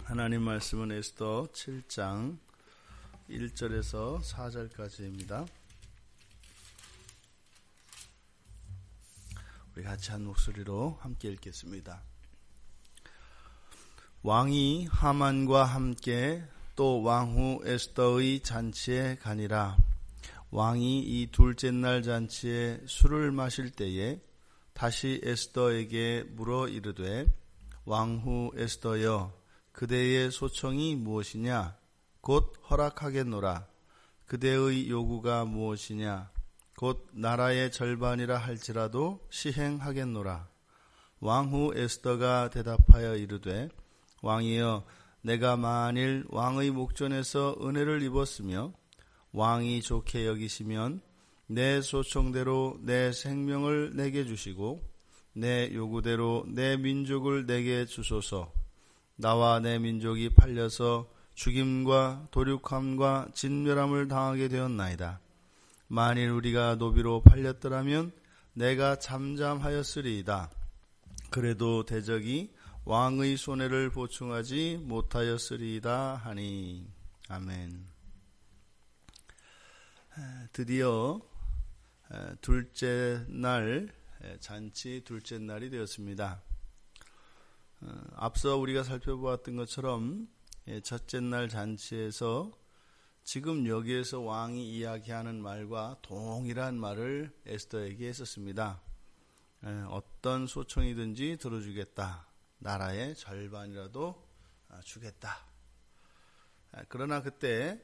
하나님 말씀은 에스더 7장 1절에서 4절까지입니다. 우리 같이 한 목소리로 함께 읽겠습니다. 왕이 하만과 함께 또 왕후 에스더의 잔치에 가니라. 왕이 이 둘째 날 잔치에 술을 마실 때에 다시 에스더에게 물어 이르되, 왕후 에스더여, 그대의 소청이 무엇이냐? 곧 허락하겠노라. 그대의 요구가 무엇이냐? 곧 나라의 절반이라 할지라도 시행하겠노라. 왕후 에스더가 대답하여 이르되, 왕이여, 내가 만일 왕의 목전에서 은혜를 입었으며 왕이 좋게 여기시면 내 소청대로 내 생명을 내게 주시고 내 요구대로 내 민족을 내게 주소서. 나와 내 민족이 팔려서 죽임과 도륙함과 진멸함을 당하게 되었나이다. 만일 우리가 노비로 팔렸더라면 내가 잠잠하였으리이다. 그래도 대적이 왕의 손해를 보충하지 못하였으리이다 하니. 아멘. 드디어 둘째 날, 잔치 둘째 날이 되었습니다. 앞서 우리가 살펴보았던 것처럼 첫째 날 잔치에서 지금 여기에서 왕이 이야기하는 말과 동일한 말을 에스더에게 했었습니다. 어떤 소청이든지 들어주겠다. 나라의 절반이라도 주겠다. 그러나 그때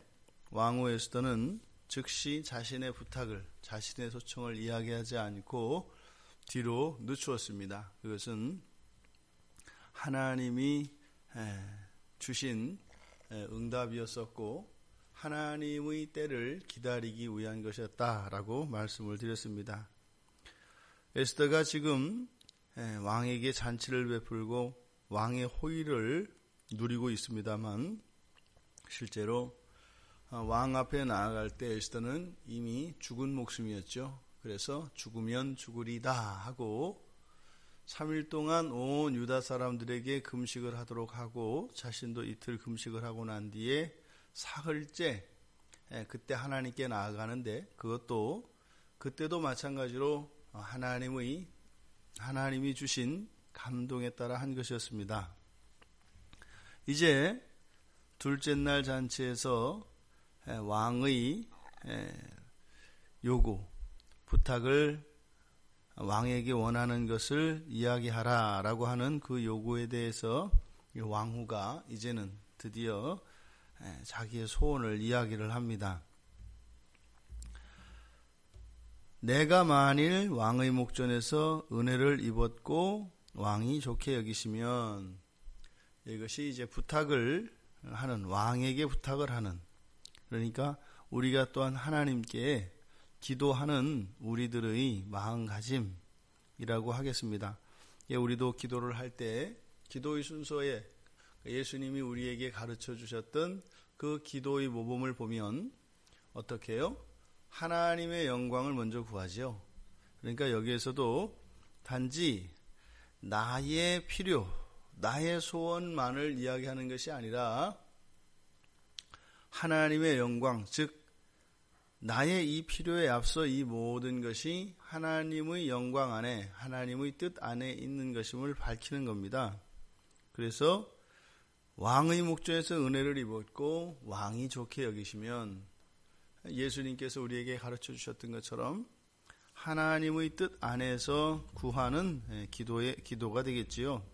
왕후 에스더는 즉시 자신의 부탁을, 자신의 소청을 이야기하지 않고 뒤로 늦추었습니다. 그것은 하나님이 주신 응답이었었고 하나님의 때를 기다리기 위한 것이었다라고 말씀을 드렸습니다. 에스더가 지금 왕에게 잔치를 베풀고 왕의 호의를 누리고 있습니다만, 실제로 왕 앞에 나아갈 때 에스더는 이미 죽은 목숨이었죠. 그래서 죽으면 죽으리다 하고 3일 동안 온 유다 사람들에게 금식을 하도록 하고 자신도 이틀 금식을 하고 난 뒤에 사흘째 그때 하나님께 나아가는데, 그것도 그때도 마찬가지로 하나님이 주신 감동에 따라 한 것이었습니다. 이제 둘째 날 잔치에서 왕의 요구, 부탁을 왕에게 원하는 것을 이야기하라라고 하는 그 요구에 대해서 왕후가 이제는 드디어 자기의 소원을 이야기를 합니다. 내가 만일 왕의 목전에서 은혜를 입었고 왕이 좋게 여기시면, 이것이 이제 부탁을 하는, 왕에게 부탁을 하는, 그러니까 우리가 또한 하나님께 기도하는 우리들의 마음가짐이라고 하겠습니다. 우리도 기도를 할 때 기도의 순서에 예수님이 우리에게 가르쳐 주셨던 그 기도의 모범을 보면 어떻게 해요? 하나님의 영광을 먼저 구하죠. 그러니까 여기에서도 단지 나의 필요, 나의 소원만을 이야기하는 것이 아니라 하나님의 영광, 즉 나의 이 필요에 앞서 이 모든 것이 하나님의 영광 안에, 하나님의 뜻 안에 있는 것임을 밝히는 겁니다. 그래서 왕의 목전에서 은혜를 입었고 왕이 좋게 여기시면, 예수님께서 우리에게 가르쳐 주셨던 것처럼 하나님의 뜻 안에서 구하는 기도가 되겠지요.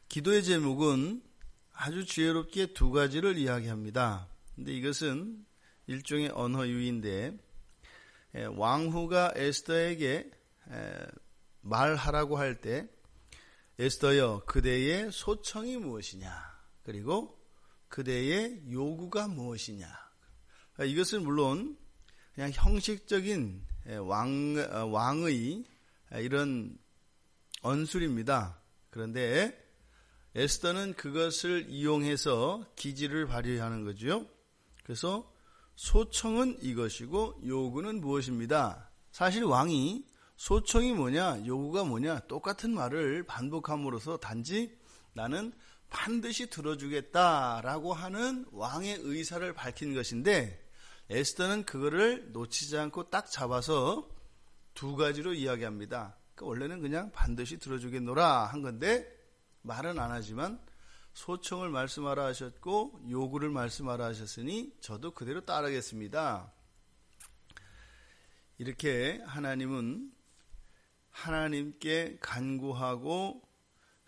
기도의 제목은 아주 지혜롭게 두 가지를 이야기합니다. 근데 이것은 일종의 언어 유희인데, 왕후가 에스더에게 말하라고 할 때 에스더여, 그대의 소청이 무엇이냐, 그리고 그대의 요구가 무엇이냐. 이것은 물론 그냥 형식적인 왕의 이런 언술입니다. 그런데 에스더는 그것을 이용해서 기지를 발휘하는 거죠. 그래서 소청은 이것이고 요구는 무엇입니다. 사실 왕이 소청이 뭐냐, 요구가 뭐냐 똑같은 말을 반복함으로써 단지 나는 반드시 들어주겠다라고 하는 왕의 의사를 밝힌 것인데 에스더는 그거를 놓치지 않고 딱 잡아서 두 가지로 이야기합니다. 그러니까 원래는 그냥 반드시 들어주겠노라 한 건데 말은 안 하지만 소청을 말씀하라 하셨고 요구를 말씀하라 하셨으니 저도 그대로 따르겠습니다. 이렇게 하나님은 하나님께 간구하고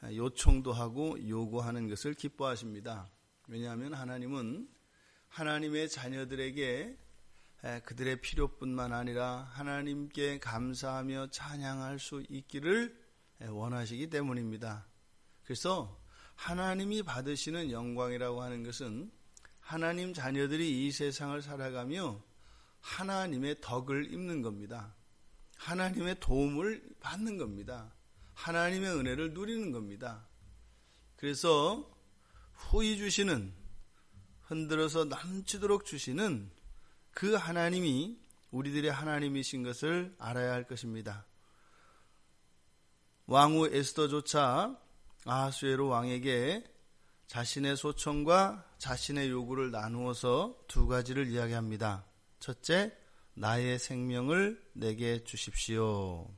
요청도 하고 요구하는 것을 기뻐하십니다. 왜냐하면 하나님은 하나님의 자녀들에게 그들의 필요뿐만 아니라 하나님께 감사하며 찬양할 수 있기를 원하시기 때문입니다. 그래서 하나님이 받으시는 영광이라고 하는 것은 하나님 자녀들이 이 세상을 살아가며 하나님의 덕을 입는 겁니다. 하나님의 도움을 받는 겁니다. 하나님의 은혜를 누리는 겁니다. 그래서 후히 주시는, 흔들어서 넘치도록 주시는 그 하나님이 우리들의 하나님이신 것을 알아야 할 것입니다. 왕후 에스더조차 아하수에로 왕에게 자신의 소청과 자신의 요구를 나누어서 두 가지를 이야기합니다. 첫째, 나의 생명을 내게 주십시오.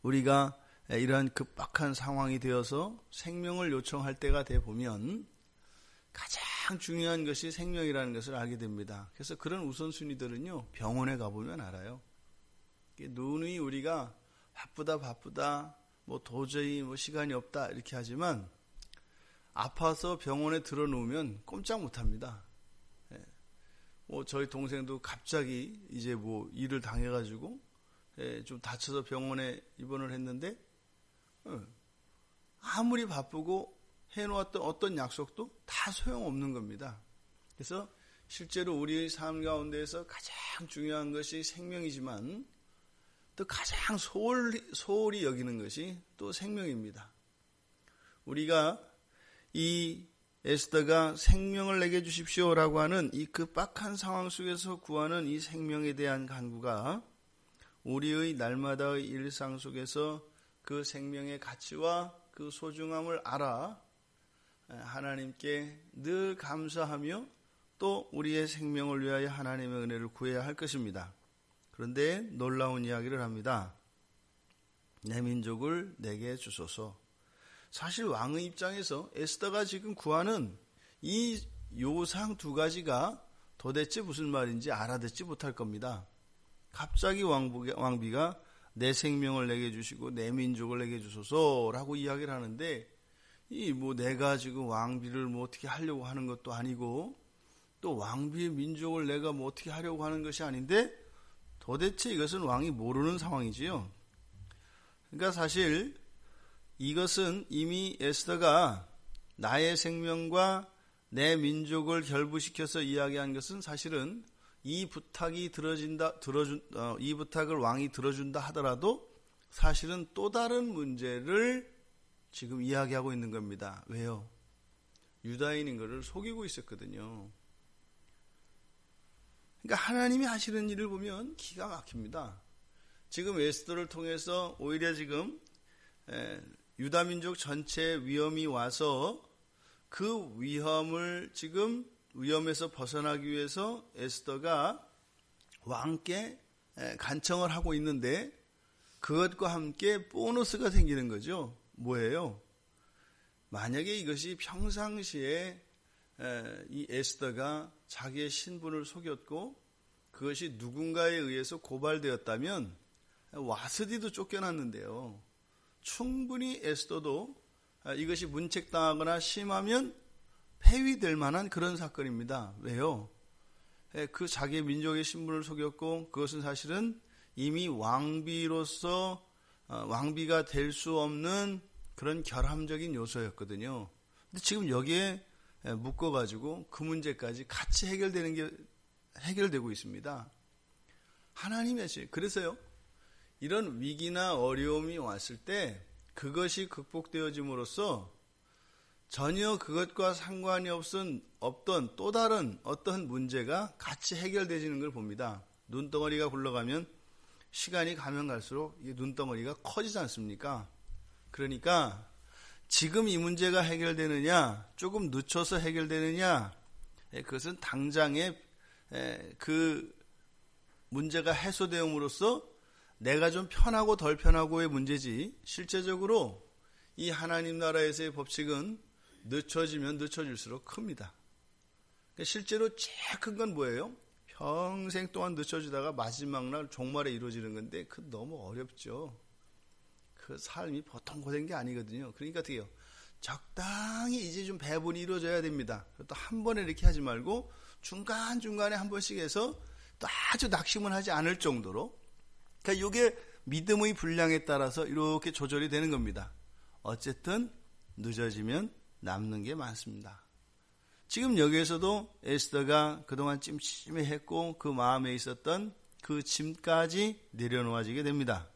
우리가 이러한 급박한 상황이 되어서 생명을 요청할 때가 돼 보면 가장 중요한 것이 생명이라는 것을 알게 됩니다. 그래서 그런 우선순위들은요, 병원에 가보면 알아요. 누누이 우리가 바쁘다, 도저히 시간이 없다 이렇게 하지만 아파서 병원에 들어놓으면 꼼짝 못합니다. 저희 동생도 갑자기 이제 일을 당해가지고 좀 다쳐서 병원에 입원을 했는데 아무리 바쁘고 해놓았던 어떤 약속도 다 소용없는 겁니다. 그래서 실제로 우리의 삶 가운데에서 가장 중요한 것이 생명이지만 또 가장 소홀히 여기는 것이 또 생명입니다. 우리가 이 에스더가 생명을 내게 주십시오라고 하는 이 급박한 상황 속에서 구하는 이 생명에 대한 간구가 우리의 날마다의 일상 속에서 그 생명의 가치와 그 소중함을 알아 하나님께 늘 감사하며 또 우리의 생명을 위하여 하나님의 은혜를 구해야 할 것입니다. 그런데 놀라운 이야기를 합니다. 내 민족을 내게 주소서. 사실 왕의 입장에서 에스더가 지금 구하는 이 요상 두 가지가 도대체 무슨 말인지 알아듣지 못할 겁니다. 갑자기 왕비가 내 생명을 내게 주시고 내 민족을 내게 주소서라고 이야기를 하는데 내가 지금 왕비를 어떻게 하려고 하는 것도 아니고 또 왕비의 민족을 내가 어떻게 하려고 하는 것이 아닌데 도대체 이것은 왕이 모르는 상황이지요. 그러니까 사실 이것은 이미 에스더가 나의 생명과 내 민족을 결부시켜서 이야기한 것은 사실은 이 부탁을 왕이 들어준다 하더라도 사실은 또 다른 문제를 지금 이야기하고 있는 겁니다. 왜요? 유다인인 것을 속이고 있었거든요. 그러니까 하나님이 하시는 일을 보면 기가 막힙니다. 지금 에스더를 통해서 오히려 지금 유다 민족 전체에 위험이 와서 그 위험에서 벗어나기 위해서 에스더가 왕께 간청을 하고 있는데 그것과 함께 보너스가 생기는 거죠. 뭐예요? 만약에 이것이 평상시에 이 에스더가 자기의 신분을 속였고 그것이 누군가에 의해서 고발되었다면 와스디도 쫓겨났는데요. 충분히 에스더도 이것이 문책당하거나 심하면 폐위될 만한 그런 사건입니다. 왜요? 그 자기의 민족의 신분을 속였고 그것은 사실은 이미 왕비로서 왕비가 될 수 없는 그런 결함적인 요소였거든요. 근데 지금 여기에 묶어가지고 그 문제까지 같이 해결되고 있습니다. 하나님의 시. 그래서요, 이런 위기나 어려움이 왔을 때 그것이 극복되어짐으로써 전혀 그것과 상관이 없던 또 다른 어떤 문제가 같이 해결되지는 걸 봅니다. 눈덩어리가 굴러가면 시간이 가면 갈수록 이 눈덩어리가 커지지 않습니까? 그러니까 지금 이 문제가 해결되느냐, 조금 늦춰서 해결되느냐, 그것은 당장에 그 문제가 해소되음으로써 내가 좀 편하고 덜 편하고의 문제지, 실제적으로 이 하나님 나라에서의 법칙은 늦춰지면 늦춰질수록 큽니다. 실제로 제일 큰 건 뭐예요? 평생 동안 늦춰지다가 마지막 날 종말에 이루어지는 건데, 그 너무 어렵죠. 그 삶이 보통 고된 게 아니거든요. 그러니까 어떻게 해요? 적당히 이제 좀 배분이 이루어져야 됩니다. 또 한 번에 이렇게 하지 말고 중간중간에 한 번씩 해서 또 아주 낙심은 하지 않을 정도로. 그러니까 이게 믿음의 분량에 따라서 이렇게 조절이 되는 겁니다. 어쨌든 늦어지면 남는 게 많습니다. 지금 여기에서도 에스더가 그동안 찜찜해했고 그 마음에 있었던 그 짐까지 내려놓아지게 됩니다.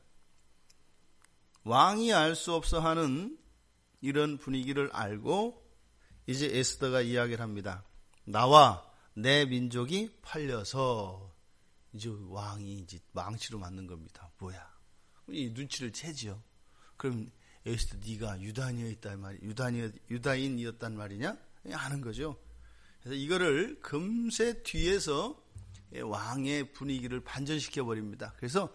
왕이 알 수 없어 하는 이런 분위기를 알고 이제 에스더가 이야기를 합니다. 나와 내 민족이 팔려서, 이제 왕이 이제 망치로 맞는 겁니다. 뭐야? 이 눈치를 채지요. 그럼 에스더 네가 유다인이었단 말이냐? 아는 거죠. 그래서 이거를 금세 뒤에서 왕의 분위기를 반전시켜 버립니다. 그래서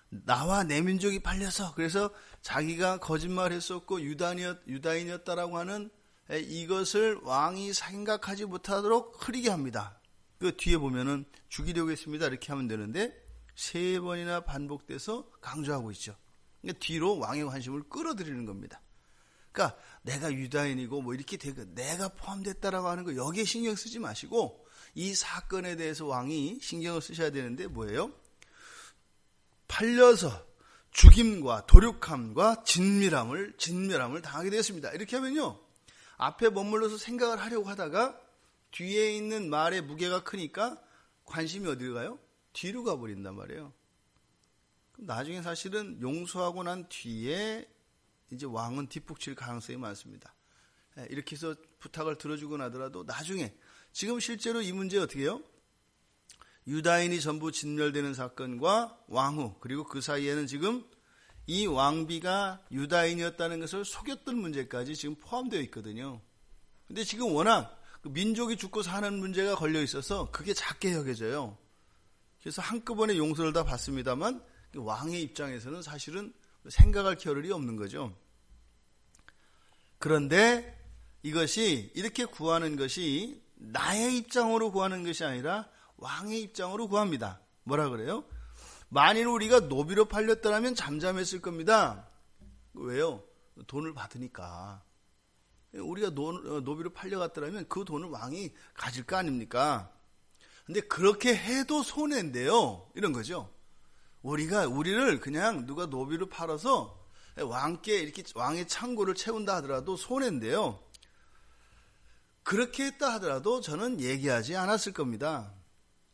나와 내 민족이 팔려서, 그래서 자기가 거짓말했었고 유다인이었다라고 하는 이것을 왕이 생각하지 못하도록 흐리게 합니다. 그 뒤에 보면은 죽이려고 했습니다 이렇게 하면 되는데 3번이나 반복돼서 강조하고 있죠. 그러니까 뒤로 왕의 관심을 끌어들이는 겁니다. 그러니까 내가 유다인이고 뭐 이렇게 되고 내가 포함됐다라고 하는 거 여기에 신경 쓰지 마시고 이 사건에 대해서 왕이 신경을 쓰셔야 되는데 뭐예요? 팔려서 죽임과 도륙함과 진멸함을 당하게 되었습니다. 이렇게 하면요, 앞에 머물러서 생각을 하려고 하다가 뒤에 있는 말의 무게가 크니까 관심이 어디로 가요? 뒤로 가버린단 말이에요. 나중에 사실은 용서하고 난 뒤에 이제 왕은 뒷북칠 가능성이 많습니다. 이렇게 해서 부탁을 들어주고 나더라도 나중에, 지금 실제로 이 문제 어떻게 해요? 유다인이 전부 진멸되는 사건과 왕후, 그리고 그 사이에는 지금 이 왕비가 유다인이었다는 것을 속였던 문제까지 지금 포함되어 있거든요. 근데 지금 워낙 민족이 죽고 사는 문제가 걸려 있어서 그게 작게 여겨져요. 그래서 한꺼번에 용서를 다 받습니다만 왕의 입장에서는 사실은 생각할 겨를이 없는 거죠. 그런데 이것이 이렇게 구하는 것이 나의 입장으로 구하는 것이 아니라 왕의 입장으로 구합니다. 뭐라 그래요? 만일 우리가 노비로 팔렸더라면 잠잠했을 겁니다. 왜요? 돈을 받으니까. 우리가 노비로 팔려갔더라면 그 돈을 왕이 가질 거 아닙니까? 근데 그렇게 해도 손해인데요. 이런 거죠. 우리를 그냥 누가 노비로 팔아서 왕께 이렇게 왕의 창고를 채운다 하더라도 손해인데요. 그렇게 했다 하더라도 저는 얘기하지 않았을 겁니다.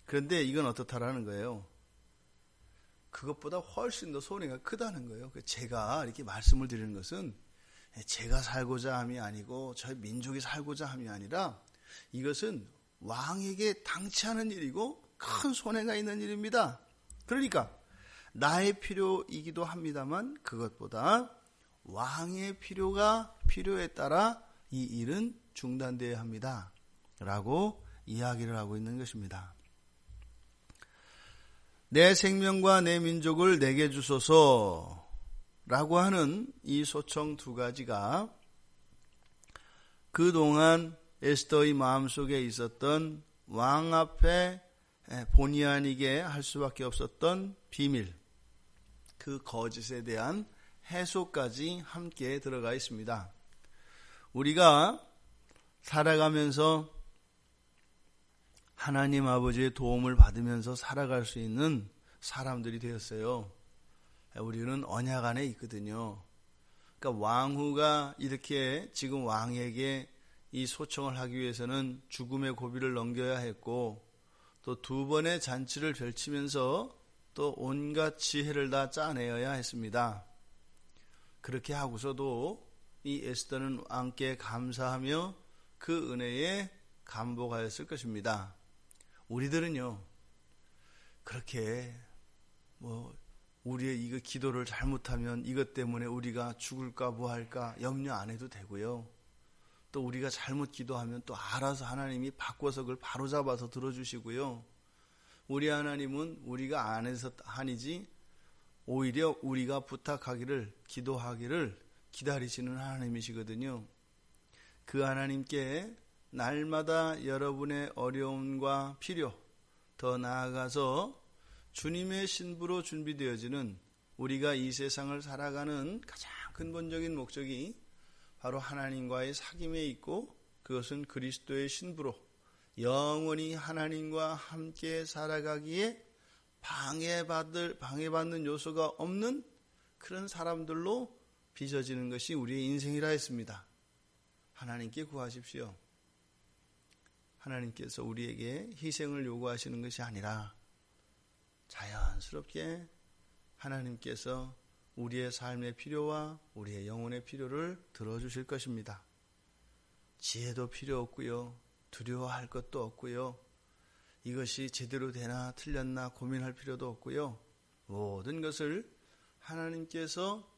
그런데 이건 어떻다라는 거예요. 그것보다 훨씬 더 손해가 크다는 거예요. 제가 이렇게 말씀을 드리는 것은 제가 살고자 함이 아니고 저희 민족이 살고자 함이 아니라 이것은 왕에게 당치 않은 일이고 큰 손해가 있는 일입니다. 그러니까 나의 필요이기도 합니다만 그것보다 왕의 필요에 따라 이 일은 중단되어야 합니다. 라고 이야기를 하고 있는 것입니다. 내 생명과 내 민족을 내게 주소서 라고 하는 이 소청 2가지가 그동안 에스더의 마음속에 있었던 왕 앞에 본의 아니게 할 수밖에 없었던 비밀, 그 거짓에 대한 해소까지 함께 들어가 있습니다. 우리가 살아가면서 하나님 아버지의 도움을 받으면서 살아갈 수 있는 사람들이 되었어요. 우리는 언약 안에 있거든요. 그러니까 왕후가 이렇게 지금 왕에게 이 소청을 하기 위해서는 죽음의 고비를 넘겨야 했고 또 2번의 잔치를 펼치면서 또 온갖 지혜를 다 짜내어야 했습니다. 그렇게 하고서도 이 에스더는 왕께 감사하며 그 은혜에 감복하였을 것입니다. 우리들은요, 그렇게 우리의 이거 기도를 잘못하면 이것 때문에 우리가 죽을까 뭐 할까 염려 안 해도 되고요. 또 우리가 잘못 기도하면 또 알아서 하나님이 바꿔서 그걸 바로잡아서 들어주시고요. 우리 하나님은 우리가 안 해서 한이지 오히려 우리가 부탁하기를 기도하기를 기다리시는 하나님이시거든요. 그 하나님께 날마다 여러분의 어려움과 필요, 더 나아가서 주님의 신부로 준비되어지는 우리가 이 세상을 살아가는 가장 근본적인 목적이 바로 하나님과의 사귐에 있고 그것은 그리스도의 신부로 영원히 하나님과 함께 살아가기에 방해받는 요소가 없는 그런 사람들로 빚어지는 것이 우리의 인생이라 했습니다. 하나님께 구하십시오. 하나님께서 우리에게 희생을 요구하시는 것이 아니라 자연스럽게 하나님께서 우리의 삶의 필요와 우리의 영혼의 필요를 들어주실 것입니다. 지혜도 필요 없고요. 두려워할 것도 없고요. 이것이 제대로 되나 틀렸나 고민할 필요도 없고요. 모든 것을 하나님께서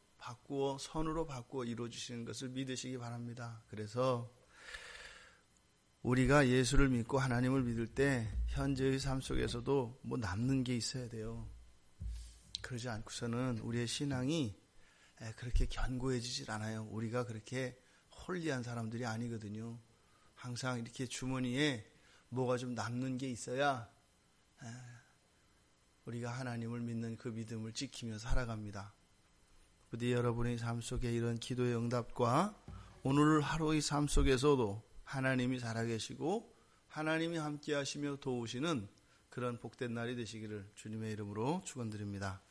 선으로 바꾸어 이루어주시는 것을 믿으시기 바랍니다. 그래서 우리가 예수를 믿고 하나님을 믿을 때 현재의 삶 속에서도 뭐 남는 게 있어야 돼요. 그러지 않고서는 우리의 신앙이 그렇게 견고해지질 않아요. 우리가 그렇게 홀리한 사람들이 아니거든요. 항상 이렇게 주머니에 뭐가 좀 남는 게 있어야 우리가 하나님을 믿는 그 믿음을 지키며 살아갑니다. 부디 여러분의 삶 속에 이런 기도의 응답과 오늘 하루의 삶 속에서도 하나님이 살아계시고 하나님이 함께 하시며 도우시는 그런 복된 날이 되시기를 주님의 이름으로 축원드립니다.